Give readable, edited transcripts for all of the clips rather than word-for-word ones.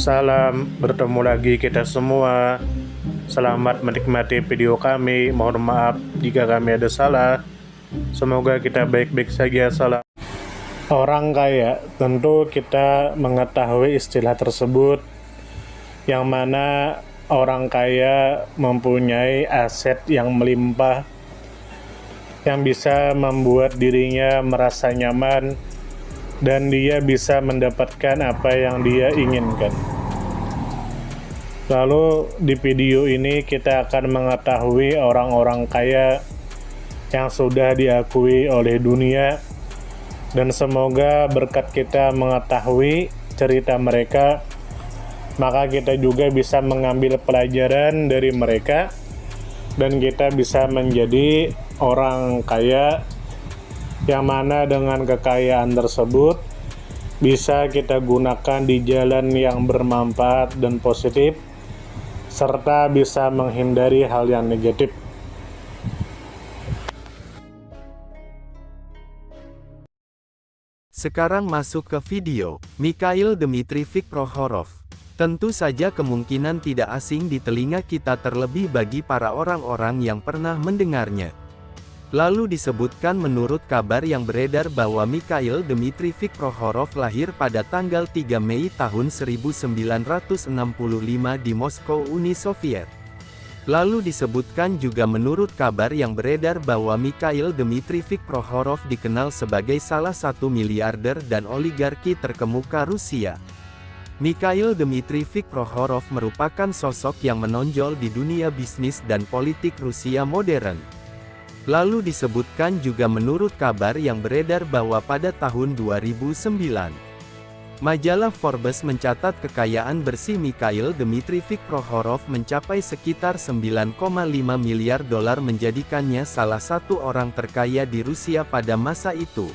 Salam, bertemu lagi kita semua. Selamat menikmati video kami. Mohon maaf jika kami ada salah. Semoga kita baik-baik saja. Salam. Orang kaya, tentu kita mengetahui istilah tersebut, yang mana orang kaya mempunyai aset yang melimpah, yang bisa membuat dirinya merasa nyaman, dan dia bisa mendapatkan apa yang dia inginkan. Lalu di video ini kita akan mengetahui orang-orang kaya yang sudah diakui oleh dunia, dan semoga berkat kita mengetahui cerita mereka, maka kita juga bisa mengambil pelajaran dari mereka, dan kita bisa menjadi orang kaya yang mana dengan kekayaan tersebut bisa kita gunakan di jalan yang bermanfaat dan positif, serta bisa menghindari hal yang negatif. Sekarang masuk ke video. Mikhail Dmitrievich Prokhorov. Tentu saja kemungkinan tidak asing di telinga kita, terlebih bagi para orang-orang yang pernah mendengarnya. Lalu disebutkan menurut kabar yang beredar bahwa Mikhail Dmitrievich Prokhorov lahir pada tanggal 3 Mei tahun 1965 di Moskow, Uni Soviet. Lalu disebutkan juga menurut kabar yang beredar bahwa Mikhail Dmitrievich Prokhorov dikenal sebagai salah satu miliarder dan oligarki terkemuka Rusia. Mikhail Dmitrievich Prokhorov merupakan sosok yang menonjol di dunia bisnis dan politik Rusia modern. Lalu disebutkan juga menurut kabar yang beredar bahwa pada tahun 2009, majalah Forbes mencatat kekayaan bersih Mikhail Dmitrievich Prokhorov mencapai sekitar 9,5 miliar dolar, menjadikannya salah satu orang terkaya di Rusia pada masa itu.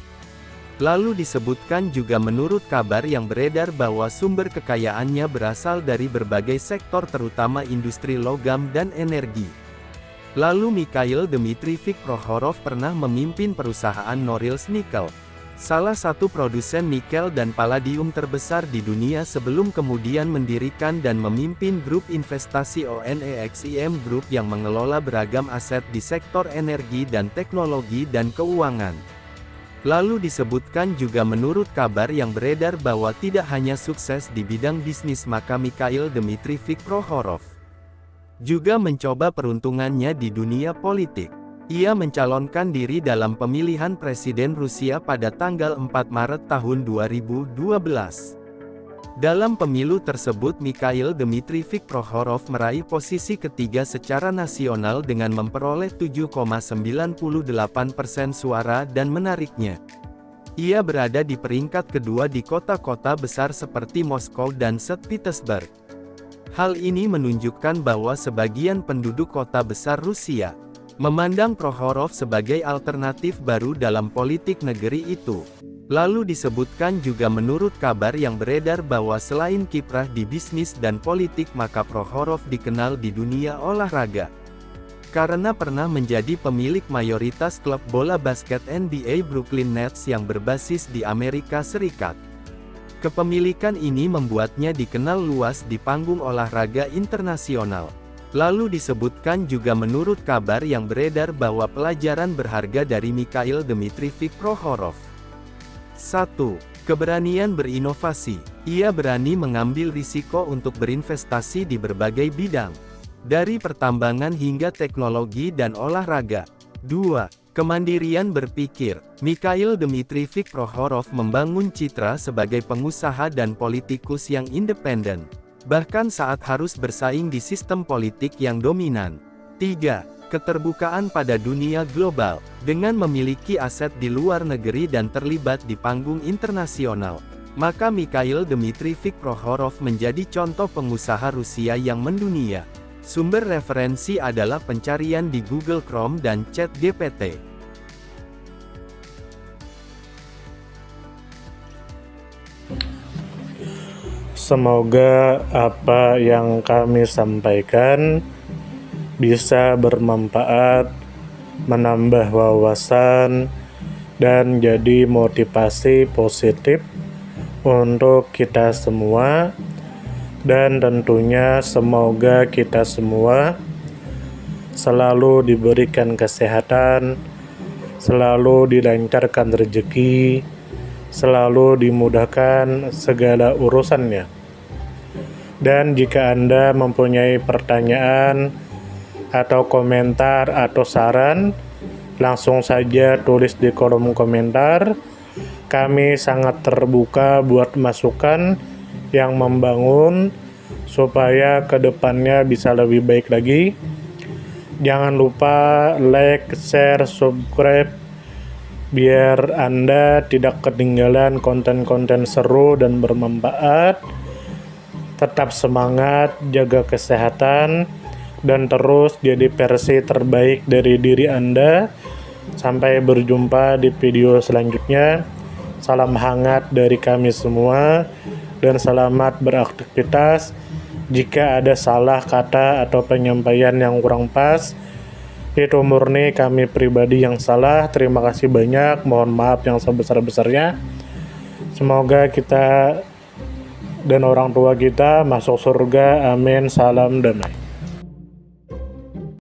Lalu disebutkan juga menurut kabar yang beredar bahwa sumber kekayaannya berasal dari berbagai sektor, terutama industri logam dan energi. Lalu Mikhail Dmitrievich Prokhorov pernah memimpin perusahaan Norilsk Nickel, salah satu produsen nikel dan palladium terbesar di dunia, sebelum kemudian mendirikan dan memimpin grup investasi ONEXIM Group yang mengelola beragam aset di sektor energi dan teknologi dan keuangan. Lalu disebutkan juga menurut kabar yang beredar bahwa tidak hanya sukses di bidang bisnis, maka Mikhail Dmitrievich Prokhorov juga mencoba peruntungannya di dunia politik. Ia mencalonkan diri dalam pemilihan presiden Rusia pada tanggal 4 Maret tahun 2012. Dalam pemilu tersebut Mikhail Dmitrievich Prokhorov meraih posisi ketiga secara nasional dengan memperoleh 7,98% suara, dan menariknya, ia berada di peringkat kedua di kota-kota besar seperti Moskow dan St. Petersburg. Hal ini menunjukkan bahwa sebagian penduduk kota besar Rusia memandang Prokhorov sebagai alternatif baru dalam politik negeri itu. Lalu disebutkan juga menurut kabar yang beredar bahwa selain kiprah di bisnis dan politik, maka Prokhorov dikenal di dunia olahraga karena pernah menjadi pemilik mayoritas klub bola basket NBA Brooklyn Nets yang berbasis di Amerika Serikat. Kepemilikan ini membuatnya dikenal luas di panggung olahraga internasional. Lalu disebutkan juga menurut kabar yang beredar bahwa pelajaran berharga dari Mikhail Dmitrievich Prokhorov. 1. Keberanian berinovasi. Ia berani mengambil risiko untuk berinvestasi di berbagai bidang, dari pertambangan hingga teknologi dan olahraga. 2. Kemandirian berpikir. Mikhail Dmitrievich Prokhorov membangun citra sebagai pengusaha dan politikus yang independen, bahkan saat harus bersaing di sistem politik yang dominan. 3. Keterbukaan pada dunia global. Dengan memiliki aset di luar negeri dan terlibat di panggung internasional, maka Mikhail Dmitrievich Prokhorov menjadi contoh pengusaha Rusia yang mendunia. Sumber referensi adalah pencarian di Google Chrome dan ChatGPT. Semoga apa yang kami sampaikan bisa bermanfaat, menambah wawasan, dan jadi motivasi positif untuk kita semua. Dan tentunya semoga kita semua selalu diberikan kesehatan, selalu dilancarkan rezeki, selalu dimudahkan segala urusannya. Dan jika Anda mempunyai pertanyaan atau komentar atau saran, langsung saja tulis di kolom komentar. Kami sangat terbuka buat masukan yang membangun supaya kedepannya bisa lebih baik lagi. Jangan lupa like, share, subscribe biar Anda tidak ketinggalan konten-konten seru dan bermanfaat. Tetap semangat, jaga kesehatan, dan terus jadi versi terbaik dari diri Anda. Sampai berjumpa di video selanjutnya. Salam hangat dari kami semua dan selamat beraktivitas. Jika ada salah kata atau penyampaian yang kurang pas, itu murni kami pribadi yang salah. Terima kasih banyak, mohon maaf yang sebesar-besarnya. Semoga kita dan orang tua kita masuk surga. Amin. Salam damai.